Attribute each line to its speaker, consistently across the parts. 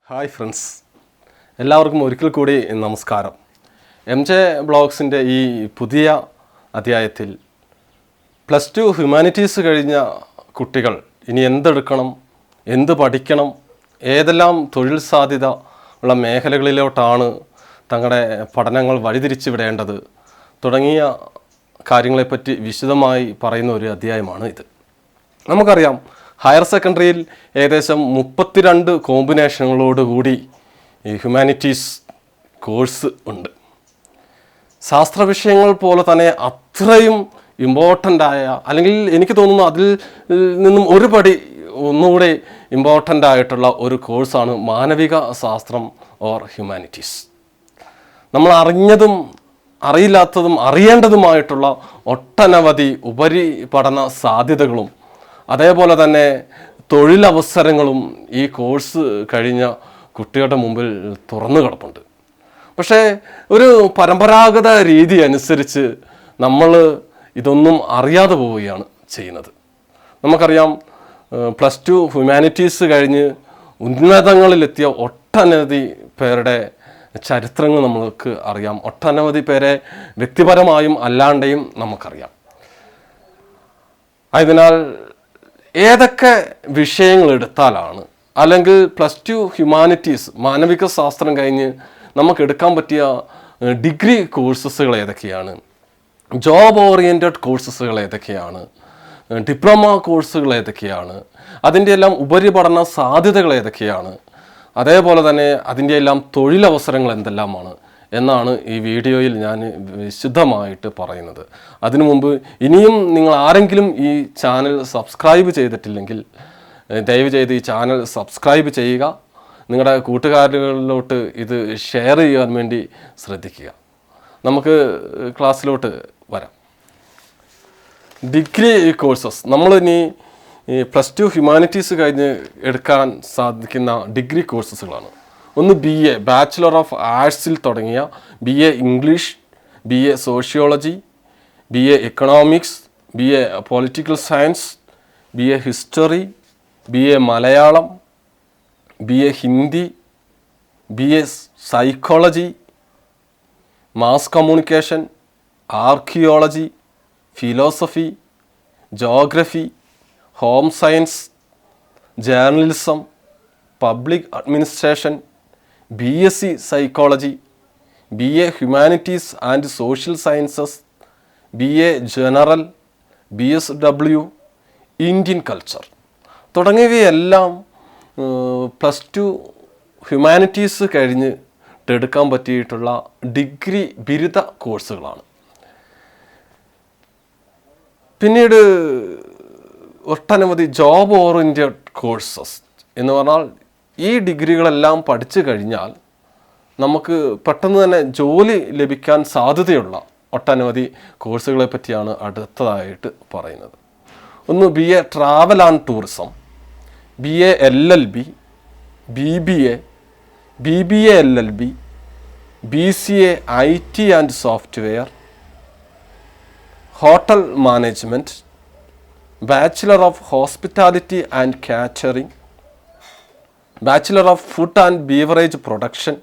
Speaker 1: Hi friends, എല്ലാവർക്കും ഒരിക്കൽ കൂടി നമസ്കാരം. MJ ബ്ലോഗ്സിൻ്റെ ഈ പുതിയ അധ്യായത്തിൽ +2 ഹ്യൂമാനിറ്റീസ് കഴിഞ്ഞ കുട്ടികൾ ഇനി എന്തെടുക്കണം, എന്ത് പഠിക്കണം, ഏതെല്ലാം തൊഴിൽ സാധ്യത ഉള്ള മേഖലകളിലോട്ടാണ് തങ്ങളുടെ പഠനങ്ങൾ വഴിതിരിച്ചു വിടേണ്ടത് തുടങ്ങിയ കാര്യങ്ങളെപ്പറ്റി വിശദമായി പറയുന്ന ഒരു അധ്യായമാണ് ഇത്. നമുക്കറിയാം, ഹയർ സെക്കൻഡറിയിൽ ഏകദേശം 32 കോമ്പിനേഷനുകളോടുകൂടി ഈ ഹ്യൂമാനിറ്റീസ് കോഴ്സ് ഉണ്ട്. ശാസ്ത്ര വിഷയങ്ങൾ പോലെ തന്നെ അത്രയും ഇമ്പോർട്ടൻ്റായ, അല്ലെങ്കിൽ എനിക്ക് തോന്നുന്നു അതിൽ നിന്നും ഒരു പടി ഒന്നുകൂടെ ഇമ്പോർട്ടൻ്റ് ആയിട്ടുള്ള ഒരു കോഴ്സാണ് മാനവിക ശാസ്ത്രം ഓർ ഹ്യൂമാനിറ്റീസ്. നമ്മൾ അറിഞ്ഞതും അറിയില്ലാത്തതും അറിയേണ്ടതുമായിട്ടുള്ള ഒട്ടനവധി ഉപരിപഠന സാധ്യതകളും അതേപോലെ തന്നെ തൊഴിലവസരങ്ങളും ഈ കോഴ്സ് കഴിഞ്ഞ കുട്ടികളുടെ മുമ്പിൽ തുറന്നു കിടപ്പുണ്ട്. പക്ഷേ ഒരു പരമ്പരാഗത രീതി അനുസരിച്ച് നമ്മൾ ഇതൊന്നും അറിയാതെ പോവുകയാണ് ചെയ്യുന്നത്. നമുക്കറിയാം, +2 ഹ്യൂമാനിറ്റീസ് കഴിഞ്ഞ് ഉന്നതങ്ങളിലെത്തിയ ഒട്ടനവധി പേരുടെ ചരിത്രങ്ങൾ നമുക്ക് അറിയാം. ഒട്ടനവധി പേരെ വ്യക്തിപരമായും അല്ലാണ്ടെയും നമുക്കറിയാം. അതിനാൽ ഏതൊക്കെ വിഷയങ്ങൾ എടുത്താലാണ്, അല്ലെങ്കിൽ +2 ഹ്യൂമാനിറ്റീസ് മാനവിക ശാസ്ത്രം കഴിഞ്ഞ് നമുക്ക് എടുക്കാൻ പറ്റിയ ഡിഗ്രി കോഴ്സസുകൾ ഏതൊക്കെയാണ്, ജോബ് ഓറിയൻറ്റഡ് കോഴ്സസുകൾ ഏതൊക്കെയാണ്, ഡിപ്ലോമ കോഴ്സുകൾ ഏതൊക്കെയാണ്, അതിൻ്റെ എല്ലാം ഉപരിപഠന സാധ്യതകൾ ഏതൊക്കെയാണ്, അതേപോലെ തന്നെ അതിൻ്റെ എല്ലാം തൊഴിലവസരങ്ങൾ എന്തെല്ലാമാണ് എന്നാണ് ഈ വീഡിയോയിൽ ഞാൻ വിശദമായിട്ട് പറയുന്നത്. അതിനു മുമ്പ് ഇനിയും നിങ്ങൾ ആരെങ്കിലും ഈ ചാനൽ സബ്സ്ക്രൈബ് ചെയ്തിട്ടില്ലെങ്കിൽ ദയവ് ചെയ്ത് ഈ ചാനൽ സബ്സ്ക്രൈബ് ചെയ്യുക. നിങ്ങളുടെ കൂട്ടുകാരിലോട്ട് ഇത് ഷെയർ ചെയ്യാൻ വേണ്ടി ശ്രദ്ധിക്കുക. നമുക്ക് ക്ലാസ്സിലോട്ട് വരാം. ഡിഗ്രി കോഴ്സസ്, നമ്മളിനി +2 ഹ്യൂമാനിറ്റീസ് കഴിഞ്ഞ് എടുക്കാൻ സാധിക്കുന്ന ഡിഗ്രി കോഴ്സസുകളാണ്. ഒന്ന് BA ബാച്ചിലർ ഓഫ് ആർട്സിൽ തുടങ്ങിയ BA English, BA sociology, BA economics, BA political science, BA history, BA Malayalam, BA Hindi, BA psychology, mass communication, archaeology, philosophy, geography, home science, journalism, public administration, BSc psychology, BA humanities and social sciences, BA general, BSW, Indian culture തുടങ്ങിയവയെല്ലാം +2 humanities കഴിഞ്ഞ് എടുക്കാൻ പറ്റിയിട്ടുള്ള degree ബിരുദ കോഴ്സുകളാണ്. പിന്നീട് ഒട്ടനവധി job oriented courses എന്ന് പറഞ്ഞാൽ ഈ ഡിഗ്രികളെല്ലാം പഠിച്ചു കഴിഞ്ഞാൽ നമുക്ക് പെട്ടെന്ന് തന്നെ ജോലി ലഭിക്കാൻ സാധ്യതയുള്ള ഒട്ടനവധി കോഴ്സുകളെ പറ്റിയാണ് അടുത്തതായിട്ട് പറയുന്നത്. ഒന്ന് BA travel and tourism, BA LLB, BBA, BBA LLB, BCA IT and software, hotel management, bachelor of hospitality and catering, bachelor of food and beverage production,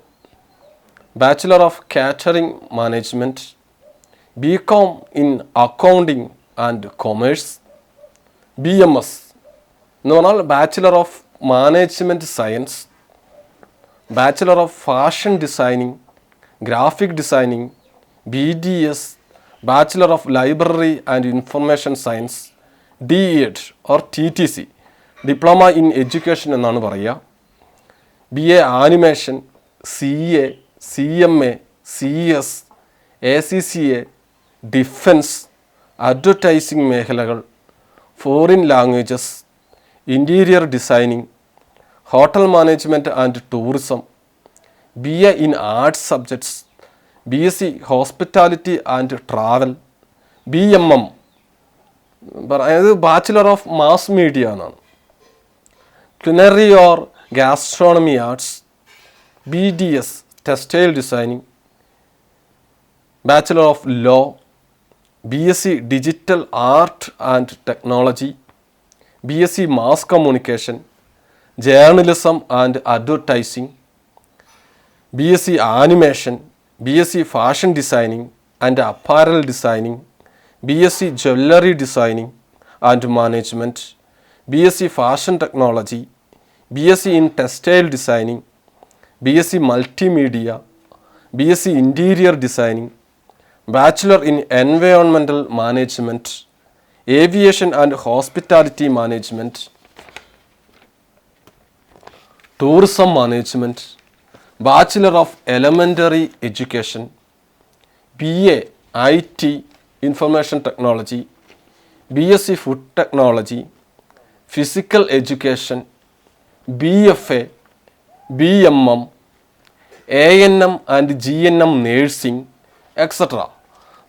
Speaker 1: bachelor of catering management, BCom in accounting and commerce, BMS എന്ന് പറഞ്ഞാൽ bachelor of management science, bachelor of fashion designing, graphic designing, BDS, bachelor of library and information science, DED or TTC diploma in education എന്നാണ് പറയുക, BA animation, CA, CMA, CS, ACCA, defence, advertising മേഖലകൾ, foreign languages, interior designing, hotel management and tourism, BA in arts subjects, BSc hospitality and travel, BMM അതായത് bachelor of mass media എന്നാണ്, culinary or gastronomy arts, BDS textile designing, bachelor of law, BSc digital art and technology, BSc mass communication, journalism and advertising, BSc animation, BSc fashion designing and apparel designing, BSc jewellery designing and management, BSc fashion technology, BSc in textile designing, BSc multimedia, BSc interior designing, bachelor in environmental management, aviation and hospitality management, tourism management, bachelor of elementary education, BA IT information technology, BSc food technology, physical education, BFA, BMM, ANM and GNM nursing etcetera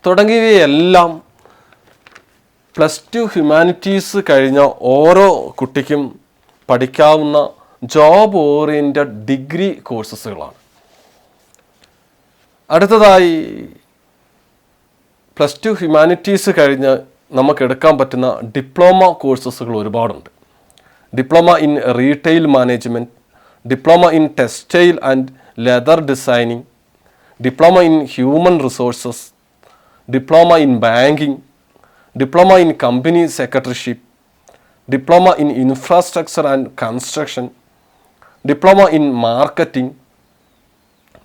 Speaker 1: തുടങ്ങിയവയെല്ലാം +2 humanities കഴിഞ്ഞ ഓരോ കുട്ടിക്കും പഠിക്കാവുന്ന job oriented degree കോഴ്സസുകളാണ്. അടുത്തതായി +2 humanities കഴിഞ്ഞ് നമുക്ക് എടുക്കാൻ പറ്റുന്ന diploma കോഴ്സസുകൾ ഒരുപാടുണ്ട്. Diploma in retail management, diploma in textile and leather designing, diploma in human resources, diploma in banking, diploma in company secretaryship, diploma in infrastructure and construction, diploma in marketing,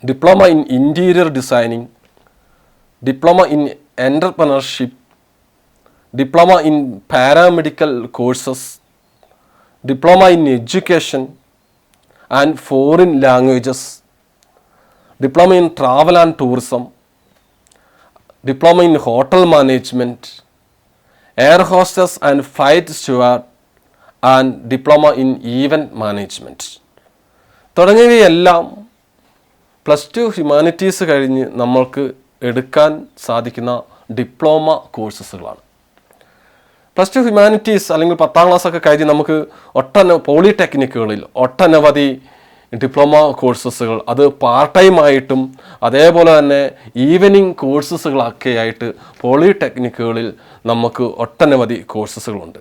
Speaker 1: diploma in interior designing, diploma in entrepreneurship, diploma in paramedical courses, diploma in education and foreign languages, diploma in travel and tourism, diploma in hotel management, air hostess and flight steward and diploma in event management തുടങ്ങിയവയെല്ലാം +2 humanities കഴിഞ്ഞ് നമ്മൾക്ക് എടുക്കാൻ സാധിക്കുന്ന diploma കോഴ്സസുകളാണ്. +2 humanities അല്ലെങ്കിൽ 10ാം ക്ലാസ്സൊക്കെ കഴിഞ്ഞ് നമുക്ക് പോളിടെക്നിക്കുകളിൽ ഒട്ടനവധി ഡിപ്ലോമ കോഴ്സസുകൾ, അത് പാർട്ട് ടൈം ആയിട്ടും അതേപോലെ തന്നെ ഈവനിങ് കോഴ്സസുകളൊക്കെ ആയിട്ട് പോളിടെക്നിക്കുകളിൽ നമുക്ക് ഒട്ടനവധി കോഴ്സസുകളുണ്ട്.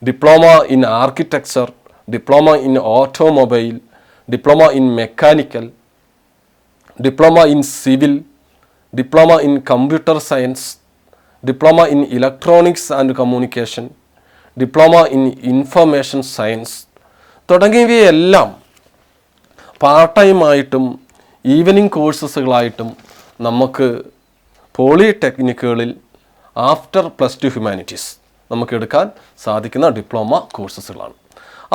Speaker 1: Diploma in architecture, diploma in automobile, diploma in mechanical, diploma in civil, diploma in computer science, diploma in electronics and communication, diploma in information science തുടങ്ങിയവയെല്ലാം പാർട്ട് ടൈമായിട്ടും ഈവനിങ് കോഴ്സസുകളായിട്ടും നമുക്ക് പോളിടെക്നിക്കുകളിൽ ആഫ്റ്റർ +2 ഹ്യൂമാനിറ്റീസ് നമുക്ക് എടുക്കാൻ സാധിക്കുന്ന ഡിപ്ലോമ കോഴ്സസുകളാണ്.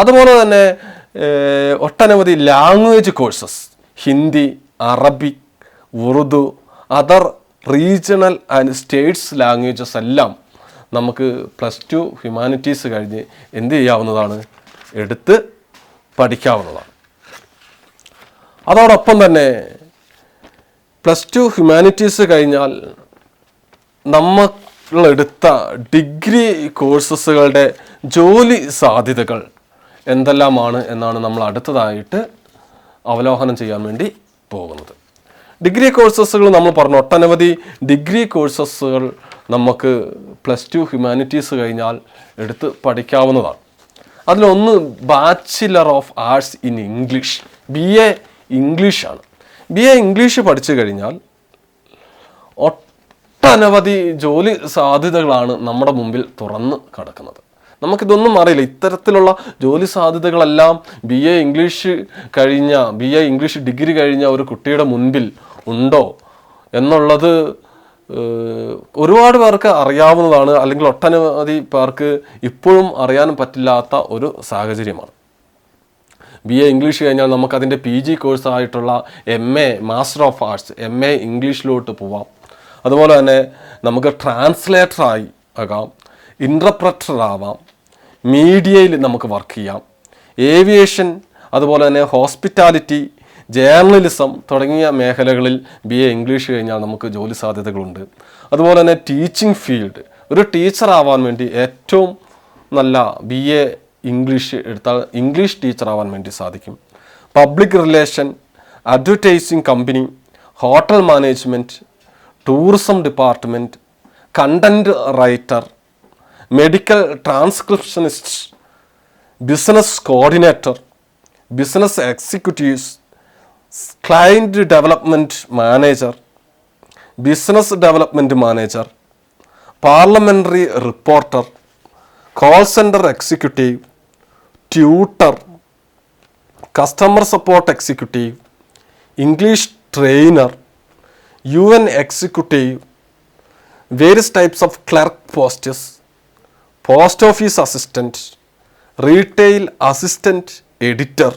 Speaker 1: അതുപോലെ തന്നെ ഒട്ടനവധി language courses, Hindi, Arabic, Urdu, other regional and States languages എല്ലാം നമുക്ക് +2 ഹ്യൂമാനിറ്റീസ് കഴിഞ്ഞ് എന്ത് ചെയ്യാവുന്നതാണ്, എടുത്ത് പഠിക്കാവുന്നതാണ്. അതോടൊപ്പം തന്നെ +2 ഹ്യൂമാനിറ്റീസ് കഴിഞ്ഞാൽ നമ്മളെടുത്ത ഡിഗ്രി കോഴ്സസുകളുടെ ജോലി സാധ്യതകൾ എന്തെല്ലാമാണ് എന്നാണ് നമ്മൾ അടുത്തതായിട്ട് അവലോകനം ചെയ്യാൻ വേണ്ടി പോകുന്നത്. ഡിഗ്രി കോഴ്സസുകൾ നമ്മൾ പറഞ്ഞു, ഒട്ടനവധി ഡിഗ്രി കോഴ്സസുകൾ നമുക്ക് +2 ഹ്യൂമാനിറ്റീസ് കഴിഞ്ഞാൽ എടുത്ത് പഠിക്കാവുന്നതാണ്. അതിലൊന്ന് bachelor of arts in English, BA ഇംഗ്ലീഷാണ്. BA ഇംഗ്ലീഷ് പഠിച്ചു കഴിഞ്ഞാൽ ഒട്ടനവധി ജോലി സാധ്യതകളാണ് നമ്മുടെ മുമ്പിൽ തുറന്ന് കിടക്കുന്നത്. നമുക്കിതൊന്നും അറിയില്ല. ഇത്തരത്തിലുള്ള ജോലി സാധ്യതകളെല്ലാം BA ഇംഗ്ലീഷ് ഡിഗ്രി കഴിഞ്ഞ ഒരു കുട്ടിയുടെ മുൻപിൽ ഉണ്ടോ എന്നുള്ളത് ഒരുപാട് പേർക്ക് അറിയാവുന്നതാണ്, അല്ലെങ്കിൽ ഒട്ടനവധി പേർക്ക് ഇപ്പോഴും അറിയാനും പറ്റില്ലാത്ത ഒരു സാഹചര്യമാണ്. BA ഇംഗ്ലീഷ് കഴിഞ്ഞാൽ നമുക്കതിൻ്റെ PG കോഴ്സായിട്ടുള്ള MA master of arts, MA ഇംഗ്ലീഷിലോട്ട് പോവാം. അതുപോലെ തന്നെ നമുക്ക് ട്രാൻസ്ലേറ്ററായി ആകാം, ഇൻ്റർപ്രറ്റർ ആവാം, മീഡിയയിൽ നമുക്ക് വർക്ക് ചെയ്യാം, ഏവിയേഷൻ, അതുപോലെ തന്നെ ഹോസ്പിറ്റാലിറ്റി, ജേർണലിസം തുടങ്ങിയ മേഖലകളിൽ BA ഇംഗ്ലീഷ് കഴിഞ്ഞാൽ നമുക്ക് ജോലി സാധ്യതകളുണ്ട്. അതുപോലെ തന്നെ ടീച്ചിങ് ഫീൽഡ്, ഒരു ടീച്ചർ ആവാൻ വേണ്ടി ഏറ്റവും നല്ല BA ഇംഗ്ലീഷ് എടുത്താൽ ഇംഗ്ലീഷ് ടീച്ചർ ആവാൻ വേണ്ടി സാധിക്കും. Public relation, advertising company, hotel management, tourism department, content writer, medical transcriptionist, business coordinator, business executives, client development manager, business development manager, parliamentary reporter, call centre executive, tutor, customer support executive, English trainer, UN executive, various types of clerk posts, post office assistant, retail assistant editor,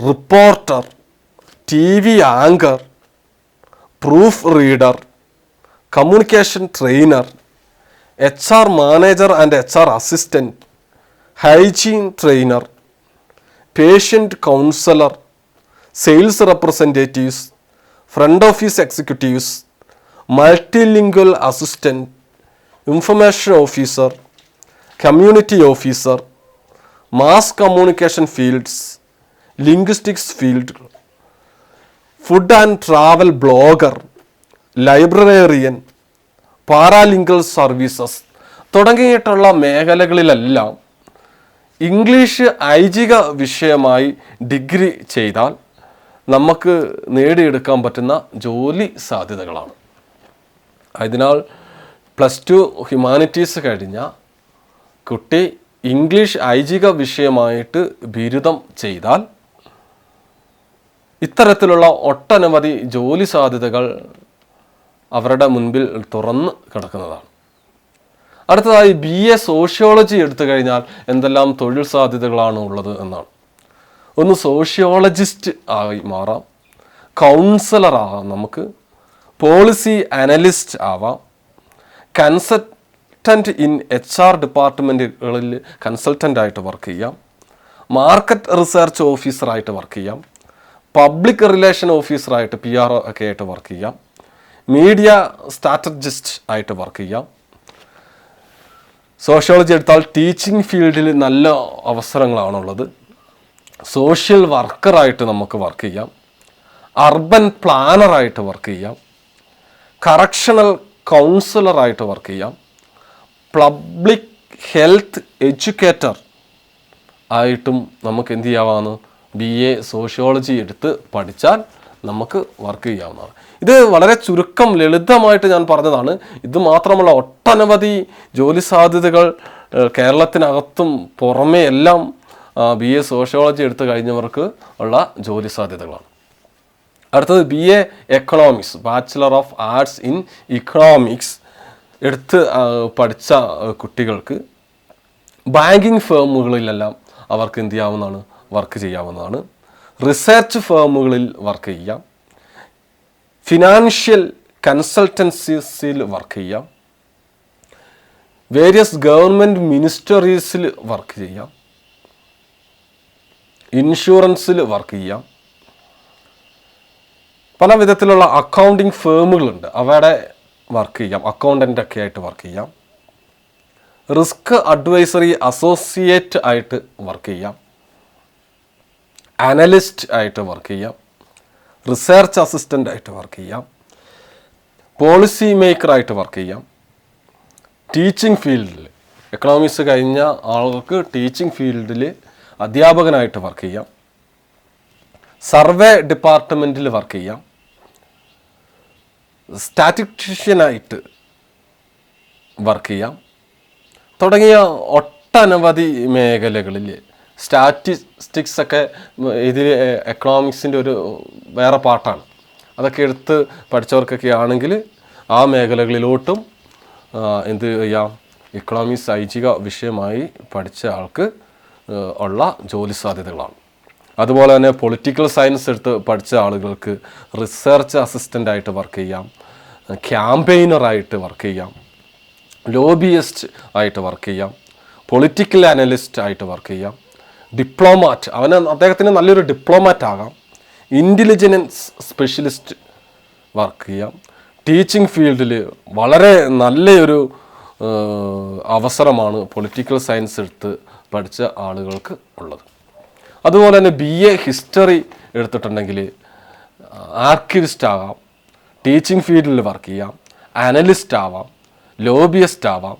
Speaker 1: reporter, TV anchor, proofreader, communication trainer, HR manager and HR assistant, hygiene trainer, patient counselor, sales representatives, front office executives, multilingual assistant, information officer, community officer, mass communication fields, linguistics field, food and travel blogger, librarian, paralingual services തുടങ്ങിയിട്ടുള്ള മേഖലകളിലെല്ലാം English ഐച്ഛിക വിഷയമായി degree ചെയ്താൽ നമുക്ക് നേടിയെടുക്കാൻ പറ്റുന്ന ജോലി സാധ്യതകളാണ്. അതിനാൽ +2 humanities കഴിഞ്ഞ കുട്ടി ഇംഗ്ലീഷ് ഐച്ഛിക വിഷയമായിട്ട് ബിരുദം ചെയ്താൽ ഇത്തരത്തിലുള്ള ഒട്ടനവധി ജോലി സാധ്യതകൾ അവരുടെ മുൻപിൽ തുറന്ന് കിടക്കുന്നതാണ്. അടുത്തതായി BA സോഷ്യോളജി എടുത്തു കഴിഞ്ഞാൽ എന്തെല്ലാം തൊഴിൽ സാധ്യതകളാണ് ഉള്ളത് എന്നാണ്. ഒന്ന് സോഷ്യോളജിസ്റ്റ് ആയി മാറാം, കൗൺസിലർ ആവാം, നമുക്ക് പോളിസി അനലിസ്റ്റ് ആവാം, കൺസൾട്ടൻറ്റ് ഇൻ HR ഡിപ്പാർട്ട്മെൻറ്റുകളിൽ കൺസൾട്ടൻ്റായിട്ട് വർക്ക് ചെയ്യാം, മാർക്കറ്റ് റിസർച്ച് ഓഫീസറായിട്ട് വർക്ക് ചെയ്യാം, പബ്ലിക് റിലേഷൻ ഓഫീസറായിട്ട് PR ഒക്കെ ആയിട്ട് വർക്ക് ചെയ്യാം, മീഡിയ സ്ട്രാറ്റജിസ്റ്റ് ആയിട്ട് വർക്ക് ചെയ്യാം. സോഷ്യോളജി എടുത്താൽ ടീച്ചിങ് ഫീൽഡിൽ നല്ല അവസരങ്ങളാണുള്ളത്. സോഷ്യൽ വർക്കറായിട്ട് നമുക്ക് വർക്ക് ചെയ്യാം, അർബൻ പ്ലാനറായിട്ട് വർക്ക് ചെയ്യാം, കറക്ഷണൽ കൗൺസിലറായിട്ട് വർക്ക് ചെയ്യാം, പബ്ലിക് ഹെൽത്ത് എഡ്യൂക്കേറ്റർ ആയിട്ടും നമുക്ക് എന്ത് ചെയ്യാവുന്നതാണ്, BA സോഷ്യോളജി എടുത്ത് പഠിച്ചാൽ നമുക്ക് വർക്ക് ചെയ്യാവുന്നതാണ്. ഇത് വളരെ ചുരുക്കം ലളിതമായിട്ട് ഞാൻ പറഞ്ഞതാണ്. ഇത് മാത്രമല്ല, ഒട്ടനവധി ജോലി സാധ്യതകൾ കേരളത്തിനകത്തും പുറമേ എല്ലാം BA സോഷ്യോളജി എടുത്തു കഴിഞ്ഞവർക്ക് ഉള്ള ജോലി സാധ്യതകളാണ്. അടുത്തത് BA economics, bachelor of arts in economics എടുത്ത് പഠിച്ച കുട്ടികൾക്ക് ബാങ്കിങ് ഫേമുകളിലെല്ലാം അവർക്ക് എന്ത് ചെയ്യാവുന്നതാണ്, വർക്ക് ചെയ്യാവുന്നതാണ്. റിസർച്ച് ഫേമുകളിൽ വർക്ക് ചെയ്യാം, ഫിനാൻഷ്യൽ കൺസൾട്ടൻസീസിൽ വർക്ക് ചെയ്യാം, വേരിയസ് ഗവൺമെൻറ് മിനിസ്റ്ററീസിൽ വർക്ക് ചെയ്യാം, ഇൻഷുറൻസിൽ വർക്ക് ചെയ്യാം. പല വിധത്തിലുള്ള അക്കൗണ്ടിങ് ഫേമുകളുണ്ട്, അവിടെ വർക്ക് ചെയ്യാം, അക്കൗണ്ടൻ്റ് ഒക്കെ ആയിട്ട് വർക്ക് ചെയ്യാം. റിസ്ക് അഡ്വൈസറി അസോസിയേറ്റ് ആയിട്ട് വർക്ക് ചെയ്യാം, അനലിസ്റ്റ് ആയിട്ട് വർക്ക് ചെയ്യാം, റിസർച്ച് അസിസ്റ്റൻ്റ് ആയിട്ട് വർക്ക് ചെയ്യാം, പോളിസി മേക്കറായിട്ട് വർക്ക് ചെയ്യാം. ടീച്ചിങ് ഫീൽഡിൽ എക്കണോമിക്സ് കഴിഞ്ഞ ആളുകൾക്ക് ടീച്ചിങ് ഫീൽഡിൽ അധ്യാപകനായിട്ട് വർക്ക് ചെയ്യാം, സർവേ ഡിപ്പാർട്ട്മെൻറ്റിൽ വർക്ക് ചെയ്യാം, സ്റ്റാറ്റിസ്റ്റീഷ്യനായിട്ട് വർക്ക് ചെയ്യാം തുടങ്ങിയ ഒട്ടനവധി മേഖലകളിൽ. സ്റ്റാറ്റിസ്റ്റിക്സ് ഒക്കെ ഇതിൽ എക്കണോമിക്സിൻ്റെ ഒരു വേറെ പാർട്ടാണ്. അതൊക്കെ എടുത്ത് പഠിച്ചവർക്കൊക്കെ ആണെങ്കിൽ ആ മേഖലകളിലോട്ടും എന്ത് ചെയ്യാം, എക്കണോമിക്സ് ഐച്ഛിക വിഷയമായി പഠിച്ച ആൾക്ക് ഉള്ള ജോലി സാധ്യതകളാണ്. അതുപോലെ തന്നെ പൊളിറ്റിക്കൽ സയൻസ് എടുത്ത് പഠിച്ച ആളുകൾക്ക് റിസർച്ച് അസിസ്റ്റൻ്റായിട്ട് വർക്ക് ചെയ്യാം, ക്യാമ്പയിനറായിട്ട് വർക്ക് ചെയ്യാം, ലോബിയിസ്റ്റ് ആയിട്ട് വർക്ക് ചെയ്യാം, പൊളിറ്റിക്കൽ അനലിസ്റ്റ് ആയിട്ട് വർക്ക് ചെയ്യാം, ഡിപ്ലോമാറ്റ്, അദ്ദേഹത്തിന് നല്ലൊരു ഡിപ്ലോമാറ്റ് ആകാം, ഇൻ്റലിജൻസ് സ്പെഷ്യലിസ്റ്റ് വർക്ക് ചെയ്യാം. ടീച്ചിങ് ഫീൽഡിൽ വളരെ നല്ലൊരു അവസരമാണ് പൊളിറ്റിക്കൽ സയൻസ് എടുത്ത് പഠിച്ച ആളുകൾക്ക് ഉള്ളത്. അതുപോലെ തന്നെ BA ഹിസ്റ്ററി എടുത്തിട്ടുണ്ടെങ്കിൽ ആർക്കിവിസ്റ്റ് ആവാം, ടീച്ചിങ് ഫീൽഡിൽ വർക്ക് ചെയ്യാം, അനലിസ്റ്റ് ആവാം, ലോബിയസ്റ്റ് ആവാം,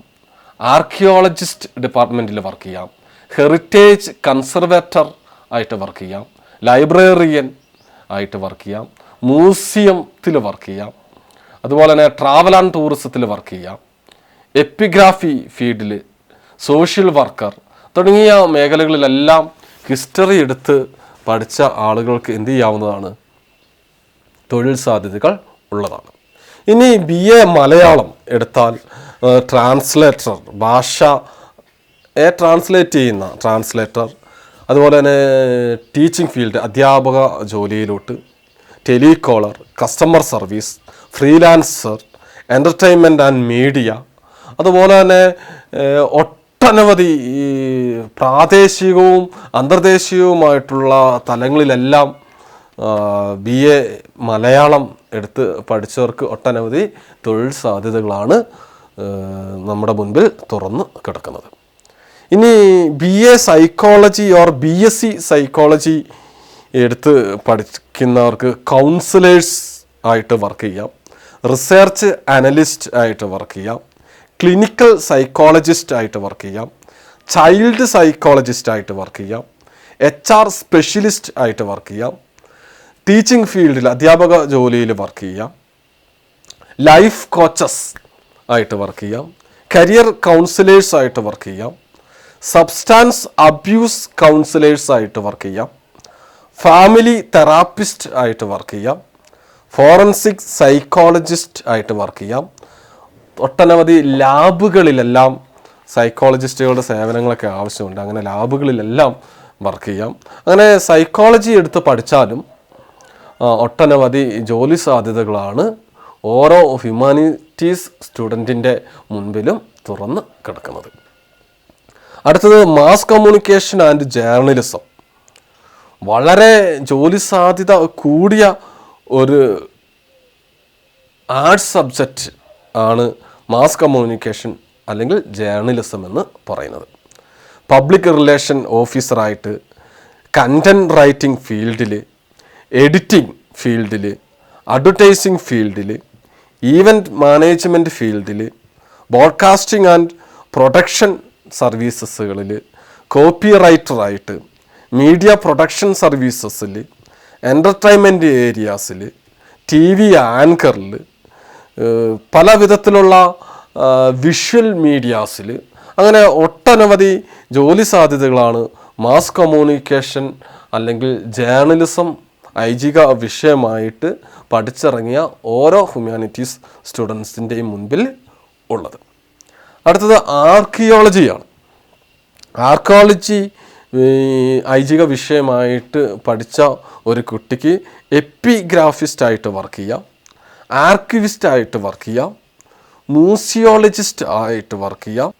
Speaker 1: ആർക്കിയോളജിസ്റ്റ് ഡിപ്പാർട്ട്മെൻറ്റിൽ വർക്ക് ചെയ്യാം, ഹെറിറ്റേജ് കൺസർവേറ്റർ ആയിട്ട് വർക്ക് ചെയ്യാം, ലൈബ്രറിയൻ ആയിട്ട് വർക്ക് ചെയ്യാം, മ്യൂസിയത്തിൽ വർക്ക് ചെയ്യാം, അതുപോലെ തന്നെ ട്രാവൽ ആൻഡ് ടൂറിസത്തിൽ വർക്ക് ചെയ്യാം, എപ്പിഗ്രാഫി ഫീൽഡിൽ, സോഷ്യൽ വർക്കർ തുടങ്ങിയ മേഖലകളിലെല്ലാം ഹിസ്റ്ററി എടുത്ത് പഠിച്ച ആളുകൾക്ക് എന്ത് ചെയ്യാവുന്നതാണ്, തൊഴിൽ സാധ്യതകൾ ഉള്ളതാണ്. ഇനി BA മലയാളം എടുത്താൽ ട്രാൻസ്ലേറ്റർ, ഭാഷയെ ട്രാൻസ്ലേറ്റ് ചെയ്യുന്ന ട്രാൻസ്ലേറ്റർ, അതുപോലെ തന്നെ ടീച്ചിങ് ഫീൽഡ്, അധ്യാപക ജോലിയിലോട്ട്, telecaller, customer service, freelancer, entertainment and media, അതുപോലെ തന്നെ ഒട്ടനവധി ഈ പ്രാദേശികവും അന്തർദേശീയവുമായിട്ടുള്ള തലങ്ങളിലെല്ലാം BA മലയാളം എടുത്ത് പഠിച്ചവർക്ക് ഒട്ടനവധി തൊഴിൽ സാധ്യതകളാണ് നമ്മുടെ മുൻപിൽ തുറന്ന് കിടക്കുന്നത്. ഇനി BA psychology or BSc psychology എടുത്ത് പഠിക്കുന്നവർക്ക് കൗൺസിലേഴ്സ് ആയിട്ട് വർക്ക് ചെയ്യാം, റിസർച്ച് അനലിസ്റ്റ് ആയിട്ട് വർക്ക് ചെയ്യാം, ക്ലിനിക്കൽ സൈക്കോളജിസ്റ്റ് ആയിട്ട് വർക്ക് ചെയ്യാം, ചൈൽഡ് സൈക്കോളജിസ്റ്റ് ആയിട്ട് വർക്ക് ചെയ്യാം, HR സ്പെഷ്യലിസ്റ്റ് ആയിട്ട് വർക്ക് ചെയ്യാം, ടീച്ചിങ് ഫീൽഡിൽ അധ്യാപക ജോലിയിൽ വർക്ക് ചെയ്യാം, ലൈഫ് കോച്ചസ് ആയിട്ട് വർക്ക് ചെയ്യാം, കരിയർ കൗൺസിലേഴ്സ് ആയിട്ട് വർക്ക് ചെയ്യാം, സബ്സ്റ്റാൻസ് അബ്യൂസ് കൗൺസിലേഴ്സ് ആയിട്ട് വർക്ക് ചെയ്യാം, ഫാമിലി തെറാപ്പിസ്റ്റ് ആയിട്ട് വർക്ക് ചെയ്യാം, ഫോറൻസിക് സൈക്കോളജിസ്റ്റ് ആയിട്ട് വർക്ക് ചെയ്യാം. ഒട്ടനവധി ലാബുകളിലെല്ലാം സൈക്കോളജിസ്റ്റുകളുടെ സേവനങ്ങളൊക്കെ ആവശ്യമുണ്ട്. അങ്ങനെ ലാബുകളിലെല്ലാം വർക്ക് ചെയ്യാം. അങ്ങനെ സൈക്കോളജി എടുത്ത് പഠിച്ചാലും ഒട്ടനവധി ജോലി സാധ്യതകളാണ് ഓരോ ഹ്യൂമാനിറ്റീസ് സ്റ്റുഡൻറ്റിൻ്റെ മുൻപിലും തുറന്ന് കിടക്കുന്നത്. അടുത്തത് മാസ് കമ്മ്യൂണിക്കേഷൻ ആൻഡ് ജേർണലിസം. വളരെ ജോലി സാധ്യത കൂടിയ ഒരു ആർട്സ് സബ്ജക്റ്റ് ആണ് മാസ് കമ്മ്യൂണിക്കേഷൻ അല്ലെങ്കിൽ ജേർണലിസം എന്ന് പറയുന്നത്. പബ്ലിക് റിലേഷൻ ഓഫീസറായിട്ട്, കണ്ടൻറ് റൈറ്റിംഗ് ഫീൽഡിൽ, എഡിറ്റിംഗ് ഫീൽഡിൽ, അഡ്വർടൈസിംഗ് ഫീൽഡിൽ, ഈവൻറ്റ് മാനേജ്മെൻറ്റ് ഫീൽഡിൽ, ബോഡ്കാസ്റ്റിംഗ് ആൻഡ് പ്രൊഡക്ഷൻ സർവീസസുകളിൽ, കോപ്പി റൈറ്ററായിട്ട്, മീഡിയ പ്രൊഡക്ഷൻ സർവീസസിൽ, എൻ്റർടൈൻമെൻറ്റ് ഏരിയാസിൽ, TV ആങ്കറിൽ, പല വിധത്തിലുള്ള വിഷ്വൽ മീഡിയാസിൽ, അങ്ങനെ ഒട്ടനവധി ജോലി സാധ്യതകളാണ് മാസ് കമ്മ്യൂണിക്കേഷൻ അല്ലെങ്കിൽ ജേർണലിസം ഐച്ഛിക വിഷയമായിട്ട് പഠിച്ചിറങ്ങിയ ഓരോ ഹ്യൂമാനിറ്റീസ് സ്റ്റുഡൻസിൻ്റെയും മുൻപിൽ ഉള്ളത്. അടുത്തത് ആർക്കിയോളജിയാണ്. ആർക്കിയോളജി ഐച്ഛിക വിഷയമായിട്ട് പഠിച്ച ഒരു കുട്ടിക്ക് എപ്പിഗ്രാഫിസ്റ്റ് ആയിട്ട് വർക്ക് ചെയ്യാം, ആർക്കിവിസ്റ്റ് ആയിട്ട് വർക്ക് ചെയ്യാം, മ്യൂസിയോളജിസ്റ്റ് ആയിട്ട് വർക്ക് ചെയ്യാം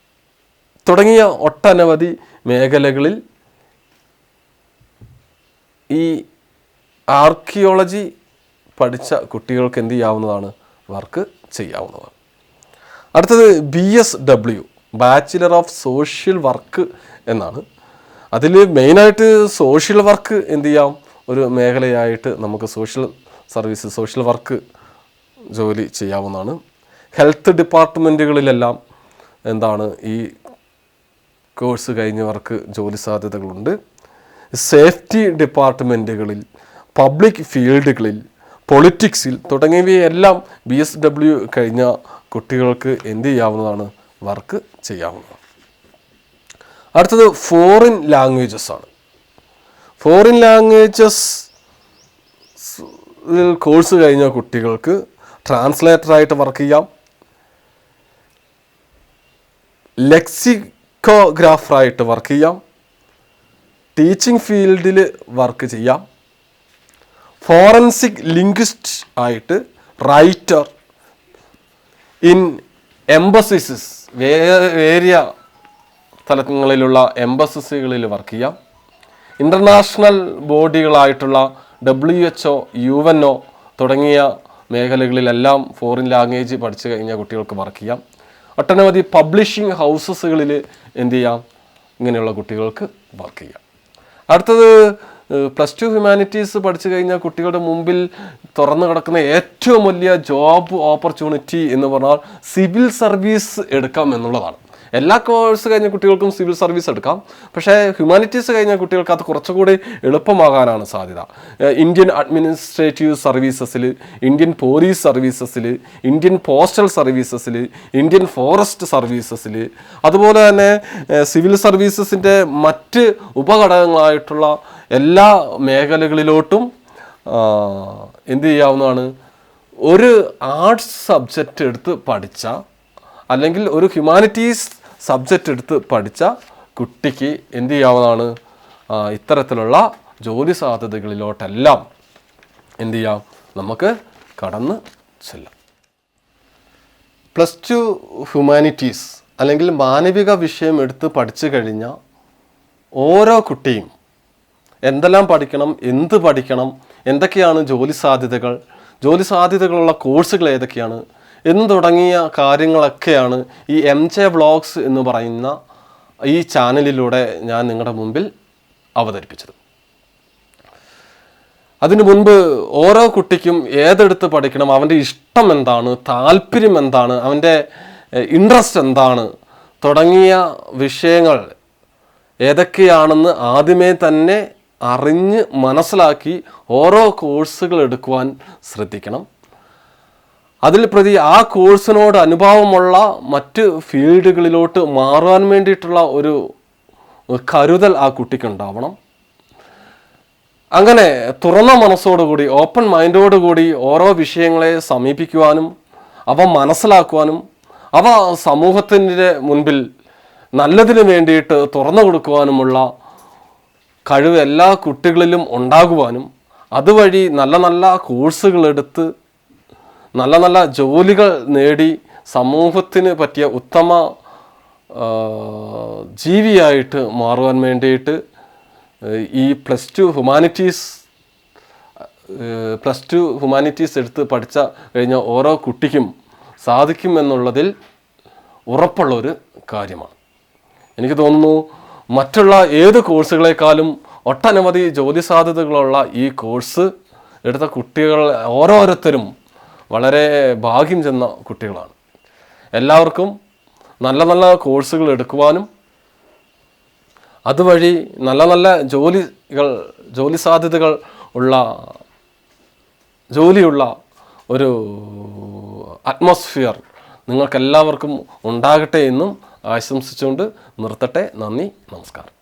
Speaker 1: തുടങ്ങിയ ഒട്ടനവധി മേഖലകളിൽ ഈ ആർക്കിയോളജി പഠിച്ച കുട്ടികൾക്ക് എന്ത് ചെയ്യാവുന്നതാണ്, വർക്ക് ചെയ്യാവുന്നതാണ്. അടുത്തത് BSW, bachelor of social work എന്നാണ്. അതിൽ മെയിനായിട്ട് സോഷ്യൽ വർക്ക് എന്ത് ചെയ്യാം, ഒരു മേഖലയായിട്ട് നമുക്ക് സോഷ്യൽ സർവീസ്, സോഷ്യൽ വർക്ക് ജോലി ചെയ്യാവുന്നതാണ്. ഹെൽത്ത് ഡിപ്പാർട്ട്മെൻറ്റുകളിലെല്ലാം എന്താണ് ഈ കോഴ്സ് കഴിഞ്ഞവർക്ക് ജോലി സാധ്യതകളുണ്ട്. സേഫ്റ്റി ഡിപ്പാർട്ട്മെൻറ്റുകളിൽ, പബ്ലിക് ഫീൽഡുകളിൽ, പൊളിറ്റിക്സിൽ തുടങ്ങിയവയെല്ലാം BSW കഴിഞ്ഞ കുട്ടികൾക്ക് എന്ത് ചെയ്യാവുന്നതാണ്, വർക്ക് ചെയ്യാവുന്നതാണ്. അടുത്തത് ഫോറിൻ ലാംഗ്വേജസ് ആണ്. ഫോറിൻ ലാംഗ്വേജസ് കോഴ്സ് കഴിഞ്ഞ കുട്ടികൾക്ക് ട്രാൻസ്ലേറ്ററായിട്ട് വർക്ക് ചെയ്യാം, ലെക്സിക്കോഗ്രാഫറായിട്ട് വർക്ക് ചെയ്യാം, ടീച്ചിങ് ഫീൽഡിൽ വർക്ക് ചെയ്യാം, ഫോറൻസിക് ലിംഗ്വിസ്റ്റ് ആയിട്ട്, റൈറ്റർ ഇൻ എംബസിസ്, വേരിയ സ്ഥലങ്ങളിലുള്ള എംബസിസുകളിൽ വർക്ക് ചെയ്യാം, ഇൻ്റർനാഷണൽ ബോഡികളായിട്ടുള്ള WHO, UNO തുടങ്ങിയ മേഖലകളിലെല്ലാം ഫോറിൻ ലാംഗ്വേജ് പഠിച്ചു കഴിഞ്ഞാൽ കുട്ടികൾക്ക് വർക്ക് ചെയ്യാം. ഒട്ടനവധി പബ്ലിഷിംഗ് ഹൗസസുകളിൽ എന്ത് ചെയ്യാം, ഇങ്ങനെയുള്ള കുട്ടികൾക്ക് വർക്ക് ചെയ്യാം. അടുത്തത് +2 ഹ്യൂമാനിറ്റീസ് പഠിച്ചു കഴിഞ്ഞാൽ കുട്ടികളുടെ മുമ്പിൽ തുറന്നു കിടക്കുന്ന ഏറ്റവും വലിയ ജോബ് ഓപ്പർച്യൂണിറ്റി എന്ന് പറഞ്ഞാൽ സിവിൽ സർവീസ് എടുക്കാം എന്നുള്ളതാണ്. എല്ലാ കോഴ്സ് കഴിഞ്ഞ കുട്ടികൾക്കും സിവിൽ സർവീസ് എടുക്കാം. പക്ഷേ ഹ്യൂമാനിറ്റീസ് കഴിഞ്ഞ കുട്ടികൾക്ക് അത് കുറച്ചുകൂടി എളുപ്പമാകാനാണ് സാധ്യത. ഇന്ത്യൻ അഡ്മിനിസ്ട്രേറ്റീവ് സർവീസസിൽ, ഇന്ത്യൻ പോലീസ് സർവീസസിൽ, ഇന്ത്യൻ പോസ്റ്റൽ സർവീസസിൽ, ഇന്ത്യൻ ഫോറസ്റ്റ് സർവീസസിൽ, അതുപോലെ തന്നെ സിവിൽ സർവീസസിൻ്റെ മറ്റ് ഉപഘടകങ്ങളായിട്ടുള്ള എല്ലാ മേഖലകളിലോട്ടും എന്ത് ചെയ്യാവുന്നതാണ്. ഒരു ആർട്സ് സബ്ജക്റ്റ് എടുത്ത് പഠിച്ച അല്ലെങ്കിൽ ഒരു ഹ്യൂമാനിറ്റീസ് സബ്ജക്റ്റ് എടുത്ത് പഠിച്ച കുട്ടിക്ക് എന്ത് ചെയ്യാവുന്നതാണ്, ഇത്തരത്തിലുള്ള ജോലി സാധ്യതകളിലോട്ടെല്ലാം എന്ത് ചെയ്യാം, നമുക്ക് കടന്ന് ചെല്ലാം. +2 ഹ്യൂമാനിറ്റീസ് അല്ലെങ്കിൽ മാനവിക വിഷയം എടുത്ത് പഠിച്ചു കഴിഞ്ഞ ഓരോ കുട്ടിയും എന്തെല്ലാം പഠിക്കണം, എന്ത് പഠിക്കണം, എന്തൊക്കെയാണ് ജോലി സാധ്യതകളുള്ള കോഴ്സുകൾ ഏതൊക്കെയാണ് എന്ന് തുടങ്ങിയ കാര്യങ്ങളൊക്കെയാണ് ഈ MJ വ്ളോഗ്സ് എന്ന് പറയുന്ന ഈ ചാനലിലൂടെ ഞാൻ നിങ്ങളുടെ മുമ്പിൽ അവതരിപ്പിച്ചത്. അതിനു മുൻപ് ഓരോ കുട്ടിക്കും ഏതെടുത്ത് പഠിക്കണം, അവൻ്റെ ഇഷ്ടം എന്താണ്, താല്പര്യം എന്താണ്, അവൻ്റെ ഇൻട്രസ്റ്റ് എന്താണ് തുടങ്ങിയ വിഷയങ്ങൾ ഏതൊക്കെയാണെന്ന് ആദ്യമേ തന്നെ അറിഞ്ഞ് മനസ്സിലാക്കി ഓരോ കോഴ്സുകൾ എടുക്കുവാൻ ശ്രദ്ധിക്കണം. അതിൽ പ്രതി ആ കോഴ്സിനോട് അനുഭവമുള്ള മറ്റ് ഫീൽഡുകളിലോട്ട് മാറാൻ വേണ്ടിയിട്ടുള്ള ഒരു കരുതൽ ആ കുട്ടിക്കുണ്ടാവണം. അങ്ങനെ തുറന്ന മനസ്സോടുകൂടി, ഓപ്പൺ മൈൻഡോടുകൂടി ഓരോ വിഷയങ്ങളെ സമീപിക്കുവാനും അവ മനസ്സിലാക്കുവാനും അവ സമൂഹത്തിൻ്റെ മുൻപിൽ നല്ലതിന് വേണ്ടിയിട്ട് തുറന്നു കൊടുക്കുവാനുമുള്ള കഴിവ് എല്ലാ കുട്ടികളിലും ഉണ്ടാകുവാനും അതുവഴി നല്ല നല്ല കോഴ്സുകളെടുത്ത് നല്ല നല്ല ജോലികൾ നേടി സമൂഹത്തിന് പറ്റിയ ഉത്തമ ജീവിയായിട്ട് മാറുവാൻ വേണ്ടിയിട്ട് ഈ +2 ഹ്യൂമാനിറ്റീസ് എടുത്ത് പഠിച്ച കഴിഞ്ഞ ഓരോ കുട്ടിക്കും സാധിക്കും എന്നുള്ളതിൽ ഉറപ്പുള്ളൊരു കാര്യമാണ്. എനിക്ക് തോന്നുന്നു മറ്റുള്ള ഏത് കോഴ്സുകളെക്കാളും ഒട്ടനവധി ജോലി സാധ്യതകളുള്ള ഈ കോഴ്സ് എടുത്ത കുട്ടികൾ ഓരോരുത്തരും വളരെ ഭാഗ്യം ചെന്ന കുട്ടികളാണ്. എല്ലാവർക്കും നല്ല നല്ല കോഴ്സുകൾ എടുക്കുവാനും അതുവഴി നല്ല നല്ല ജോലി സാധ്യതകൾ ജോലിയുള്ള ഒരു അറ്റ്മോസ്ഫിയർ നിങ്ങൾക്കെല്ലാവർക്കും ഉണ്ടാകട്ടെ എന്നും ആശംസിച്ചുകൊണ്ട് നിർത്തട്ടെ. നന്ദി, നമസ്കാരം.